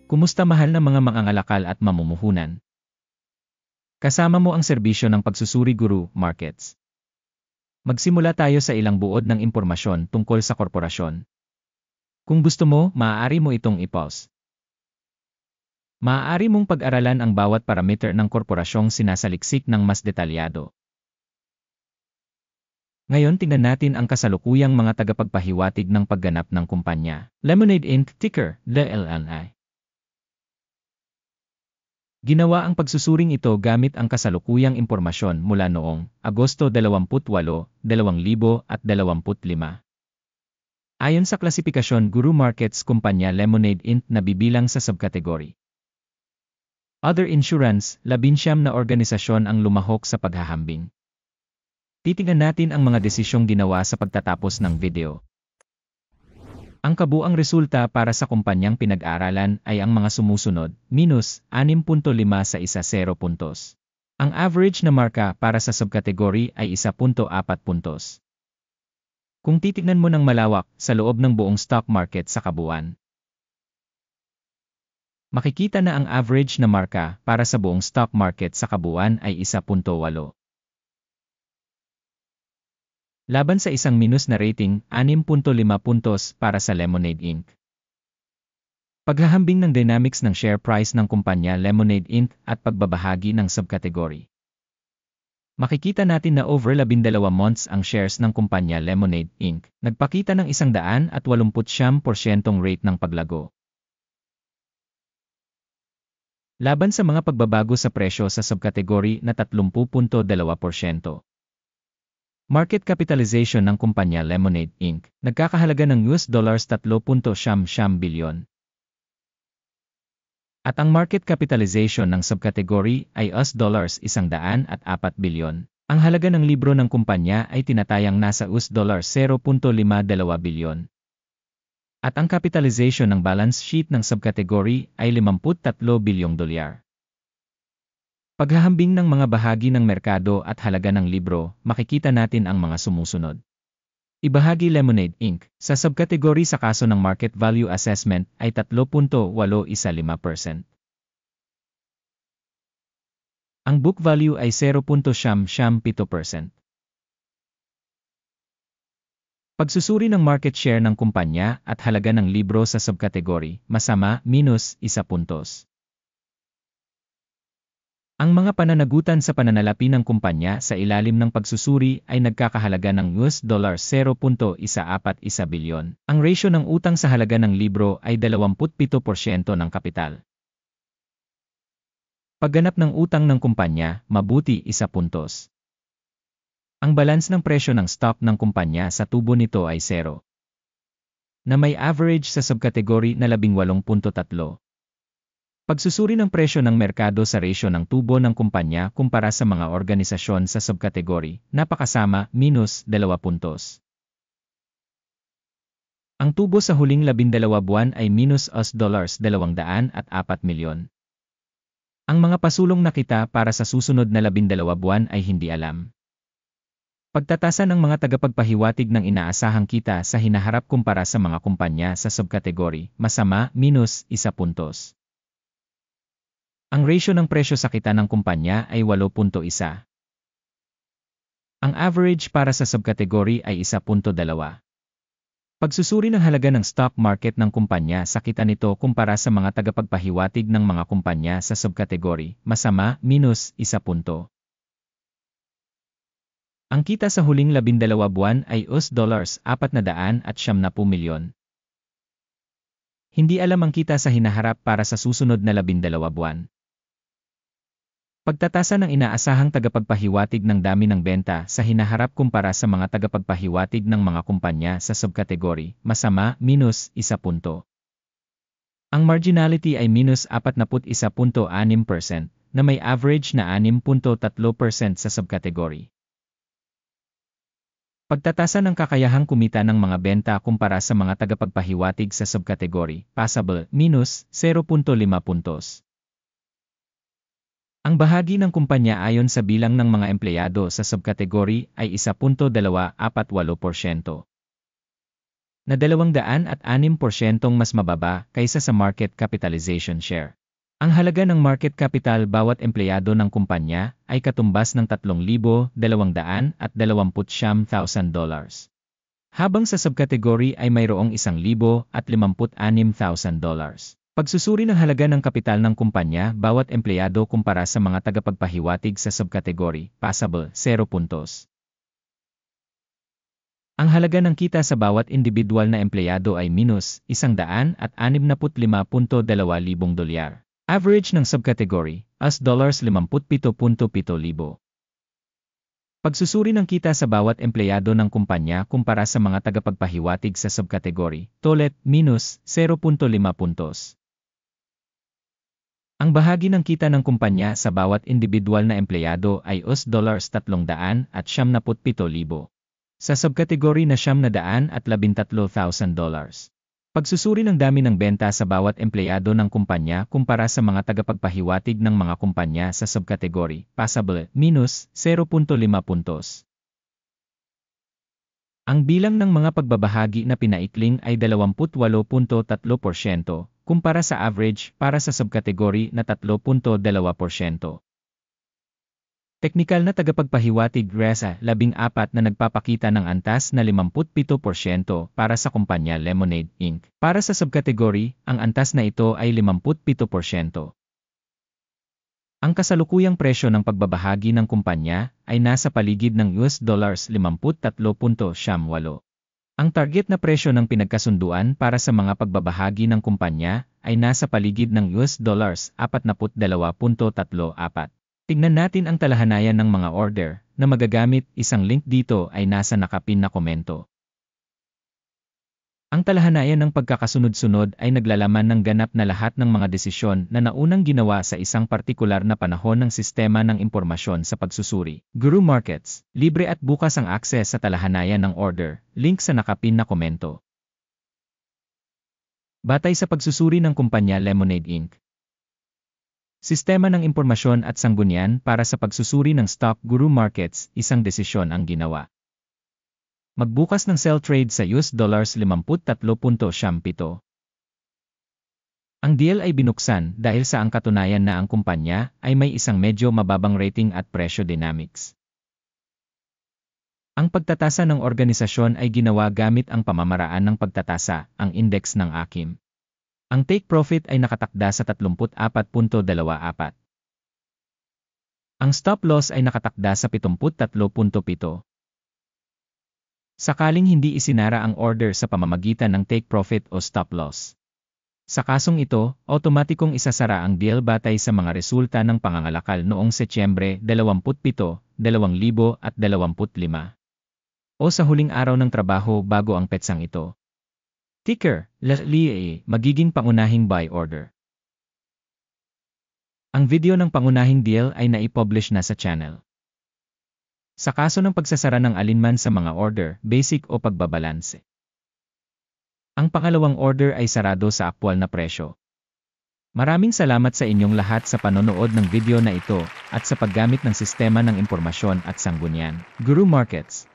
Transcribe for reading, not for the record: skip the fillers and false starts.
Kumusta mahal na mga mangangalakal at mamumuhunan? Kasama mo ang serbisyo ng pagsusuri Guru Markets. Magsimula tayo sa ilang buod ng impormasyon tungkol sa korporasyon. Kung gusto mo, maaari mo itong i-pause. Maaari mong pag-aralan ang bawat parameter ng korporasyong sinasaliksik ng mas detalyado. Ngayon tingnan natin ang kasalukuyang mga tagapagpahiwatig ng pagganap ng kumpanya. Lemonade Inc. ticker, LLNI. Ginawa ang pagsusuring ito gamit ang kasalukuyang impormasyon mula noong Agosto 28, 2025. Ayon sa klasifikasyon Guru Markets kumpanya Lemonade Inc. na bibilang sa subkategory Other Insurance, 19 na organisasyon ang lumahok sa paghahambing. Titingnan natin ang mga desisyong ginawa sa pagtatapos ng video. Ang kabuang resulta para sa kumpanyang pinag-aralan ay ang mga sumusunod, minus 6.5 sa 10 puntos. Ang average na marka para sa subkategory ay 1.4 puntos. Kung titignan mo ng malawak sa loob ng buong stock market sa kabuuan, makikita na ang average na marka para sa buong stock market sa kabuuan ay 1.8. Laban sa isang minus na rating, 6.5 puntos para sa Lemonade Inc. Paghahambing ng dynamics ng share price ng kumpanya Lemonade Inc. at pagbabahagi ng subkategory. Makikita natin na over 12 months ang shares ng kumpanya Lemonade Inc. nagpakita ng 189% rate ng paglago. Laban sa mga pagbabago sa presyo sa subkategory na 30.2%. Market capitalization ng kumpanya Lemonade Inc. nagkakahalaga ng $3.7 bilyon. At ang market capitalization ng subkategory ay $104 bilyon. Ang halaga ng libro ng kumpanya ay tinatayang nasa $0.52 bilyon. At ang capitalization ng balance sheet ng subkategory ay $53 bilyong. Paghahambing ng mga bahagi ng merkado at halaga ng libro, makikita natin ang mga sumusunod. Ibahagi Lemonade Inc. sa subkategory sa kaso ng market value assessment ay 3.815%. Ang book value ay 0.7%. Pagsusuri ng market share ng kumpanya at halaga ng libro sa subkategory, masama, minus 1 puntos. Ang mga pananagutan sa pananalapi ng kumpanya sa ilalim ng pagsusuri ay nagkakahalaga ng $0.141 bilyon. Ang ratio ng utang sa halaga ng libro ay 27% ng kapital. Pagganap ng utang ng kumpanya, mabuti 1 puntos. Ang balance ng presyo ng stock ng kumpanya sa tubo nito ay 0. Na may average sa subkategory na 18.3. Pagsusuri ng presyo ng merkado sa ratio ng tubo ng kumpanya kumpara sa mga organisasyon sa subkategory, napakasama, minus 2 puntos. Ang tubo sa huling 12 buwan ay minus $204 milyon. Ang mga pasulong na kita para sa susunod na 12 buwan ay hindi alam. Pagtatasa ng mga tagapagpahiwatig ng inaasahang kita sa hinaharap kumpara sa mga kumpanya sa subkategory, masama, minus 1 puntos. Ang ratio ng presyo sa kita ng kumpanya ay 8.1. Ang average para sa subkategory ay 1.2. Pagsusuri ng halaga ng stock market ng kumpanya sa kita nito kumpara sa mga tagapagpahiwatig ng mga kumpanya sa subkategory, masama, minus 1 punto. Ang kita sa huling 12 buwan ay $470 milyon. Hindi alam ang kita sa hinaharap para sa susunod na 12 buwan. Pagtatasa ng inaasahang tagapagpahiwatig ng dami ng benta sa hinaharap kumpara sa mga tagapagpahiwatig ng mga kumpanya sa subkategory, masama, minus 1 punto. Ang marginality ay minus 41.6% na may average na 6.3% sa subkategory. Pagtatasa ng kakayahang kumita ng mga benta kumpara sa mga tagapagpahiwatig sa subkategory, passable, minus 0.5 puntos. Ang bahagi ng kumpanya ayon sa bilang ng mga empleyado sa subkategory ay 1.248%. na 206% mas mababa kaysa sa market capitalization share. Ang halaga ng market capital bawat empleyado ng kumpanya ay katumbas ng $3,229,000. Habang sa subkategory ay mayroong $1,056,000. Pagsusuri ng halaga ng kapital ng kumpanya bawat empleyado kumpara sa mga tagapagpahiwatig sa subkategory, passable, 0 puntos. Ang halaga ng kita sa bawat individual na empleyado ay minus $165,200. Average ng subkategory, $57,700. Pagsusuri ng kita sa bawat empleyado ng kumpanya kumpara sa mga tagapagpahiwatig sa subkategory, tolet, minus 0.5 puntos. Ang bahagi ng kita ng kumpanya sa bawat individual na empleyado ay $377,000. Sa subkategory na $913,000. Pagsusuri ng dami ng benta sa bawat empleyado ng kumpanya kumpara sa mga tagapagpahiwatig ng mga kumpanya sa subkategory, passable, minus 0.5 puntos. Ang bilang ng mga pagbabahagi na pinaikling ay 28.3% kumpara sa average para sa subkategory na 3.2%. Teknikal na tagapagpahiwatig RESA 14 na nagpapakita ng antas na 57% para sa kumpanya Lemonade Inc. Para sa subkategory, ang antas na ito ay 57%. Ang kasalukuyang presyo ng pagbabahagi ng kumpanya ay nasa paligid ng $53.78. Ang target na presyo ng pinagkasunduan para sa mga pagbabahagi ng kumpanya ay nasa paligid ng $42.34. Tingnan natin ang talahanayan ng mga order na magagamit. Isang link dito ay nasa nakapin na komento. Ang talahanayan ng pagkakasunod-sunod ay naglalaman ng ganap na lahat ng mga desisyon na naunang ginawa sa isang partikular na panahon ng sistema ng impormasyon sa pagsusuri. Guru Markets, libre at bukas ang akses sa talahanayan ng order, link sa nakapin na komento. Batay sa pagsusuri ng kumpanya Lemonade Inc. Sistema ng impormasyon at sanggunian para sa pagsusuri ng stock. Guru Markets, isang desisyon ang ginawa. Magbukas ng sell trade sa $53.7. Ang deal ay binuksan dahil sa ang katunayan na ang kumpanya ay may isang medyo mababang rating at presyo dynamics. Ang pagtatasa ng organisasyon ay ginawa gamit ang pamamaraan ng pagtatasa, ang index ng AKIM. Ang take profit ay nakatakda sa 34.24. Ang stop loss ay nakatakda sa 73.7. Sakaling hindi isinara ang order sa pamamagitan ng take profit o stop loss. Sa kasong ito, otomatikong isasara ang deal batay sa mga resulta ng pangangalakal noong Setyembre 27, 2025 o sa huling araw ng trabaho bago ang petsang ito. Ticker, LLA, magiging pangunahing buy order. Ang video ng pangunahing deal ay naipublish na sa channel. Sa kaso ng pagsasara ng alinman sa mga order, basic o pagbabalanse. Ang pangalawang order ay sarado sa aktwal na presyo. Maraming salamat sa inyong lahat sa panonood ng video na ito at sa paggamit ng sistema ng impormasyon at sanggunian. Guru Markets.